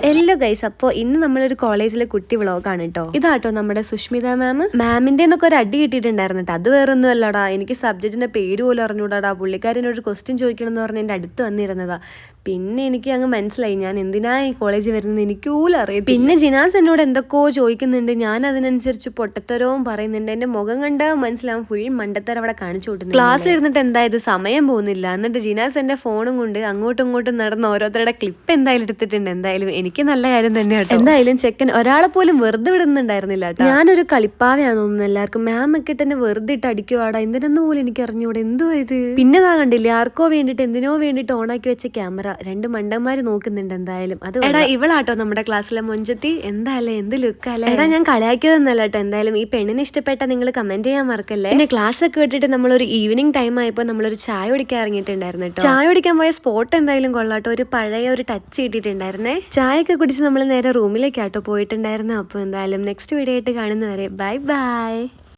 Hello guys, അപ്പോൾ ഇന്ന് നമ്മളൊരു കോളേജിലെ കുട്ടി വ്ളോഗാണ് കേട്ടോ. ഇതാട്ടോ നമ്മുടെ സുഷ്മിത മാമിന്റെ എന്നൊക്കെ ഒരു അടി കിട്ടിയിട്ടുണ്ടായിരുന്നു കേട്ടോ. അത് വേറൊന്നും അല്ലടാ, എനിക്ക് സബ്ജക്റ്റിന്റെ പേര് പോലും അറിഞ്ഞൂടാടാ. പുള്ളിക്കാരനോട് ക്വസ്റ്റ്യൻ ചോദിക്കണം എന്ന് പറഞ്ഞ് എൻ്റെ അടുത്ത് വന്നിരുന്നതാ. പിന്നെ എനിക്ക് അങ്ങ് മനസ്സിലായി ഞാൻ എന്തിനാ ഈ കോളേജിൽ വരുന്നത് എനിക്ക് പോലും അറിയാം. പിന്നെ ജിനാസ് എന്നോട് എന്തൊക്കെയോ ചോദിക്കുന്നുണ്ട്, ഞാൻ അതിനനുസരിച്ച് പൊട്ടത്തരവും പറയുന്നുണ്ട്. എൻ്റെ മുഖം കണ്ടാൽ മനസ്സിലാവും ഫുൾ മണ്ടത്തരം അവിടെ കാണിച്ചു കൊടുക്കുന്നു. ക്ലാസ്സിൽ ഇരുന്നിട്ട് എന്തായത് സമയം പോകുന്നില്ല. എന്നിട്ട് ജിനാസ് എൻ്റെ ഫോണും കൊണ്ട് അങ്ങോട്ടും ഇങ്ങോട്ടും നടന്ന് ഓരോരുത്തരുടെ ക്ലിപ്പ് എന്തായാലും എടുത്തിട്ടുണ്ട്. എന്തായാലും എനിക്ക് നല്ല കാര്യം തന്നെ കേട്ടോ. എന്തായാലും ചെക്കൻ ഒരാളെ പോലും വെറുതെ വിടുന്നുണ്ടായിരുന്നില്ല കേട്ടോ. ഞാനൊരു കളിപ്പാവയാന്ന് തോന്നുന്നു എല്ലാവർക്കും. മാം ഒക്കെ തന്നെ വെറുതെ ഇട്ട് അടിക്കുവാടാ, എന്തിനെന്ന് പോലും എനിക്ക് അറിഞ്ഞൂടെ. എന്തോ ഇത് പിന്നെ കണ്ടില്ലേ, ആർക്കോ വേണ്ടിട്ട് എന്തിനോ വേണ്ടിട്ട് ഓണാക്കി വെച്ച ക്യാമറ. രണ്ട് മണ്ടന്മാര് നോക്കുന്നുണ്ട്. എന്തായാലും അത് എടാ ഇവളാട്ടോ നമ്മുടെ ക്ലാസ്സിലെ മൊഞ്ചത്തി. എന്തായാലും എന്ത് ലുക്കല്ലേ. എടാ ഞാൻ കളയാക്കിയതൊന്നല്ല കേട്ടോ. എന്തായാലും ഈ പെണ്ണിനെ ഇഷ്ടപ്പെട്ട നിങ്ങൾ കമന്റ് ചെയ്യാൻ മറക്കല്ലേ. പിന്നെ ക്ലാസ് ഒക്കെ വിട്ടിട്ട് നമ്മളൊരു ഈവനിങ് ടൈം ആയപ്പോൾ നമ്മളൊരു ചായ കുടിക്കാൻ ഇറങ്ങിയിട്ടുണ്ടായിരുന്നു കേട്ടോ. ചായ കുടിക്കാൻ പോയ സ്പോട്ട് എന്തായാലും കൊള്ളാട്ടോ. ഒരു പഴയ ഒരു ടച്ച് കിട്ടിയിട്ടുണ്ടായിരുന്നേ. ചായ ഒക്കെ കുടിച്ച് നമ്മൾ നേരെ റൂമിലേക്കാട്ടോ പോയിട്ടുണ്ടായിരുന്നു. അപ്പോൾ എന്തായാലും നെക്സ്റ്റ് വീഡിയോ ആയിട്ട് കാണുന്നവരെ ബൈ ബൈ.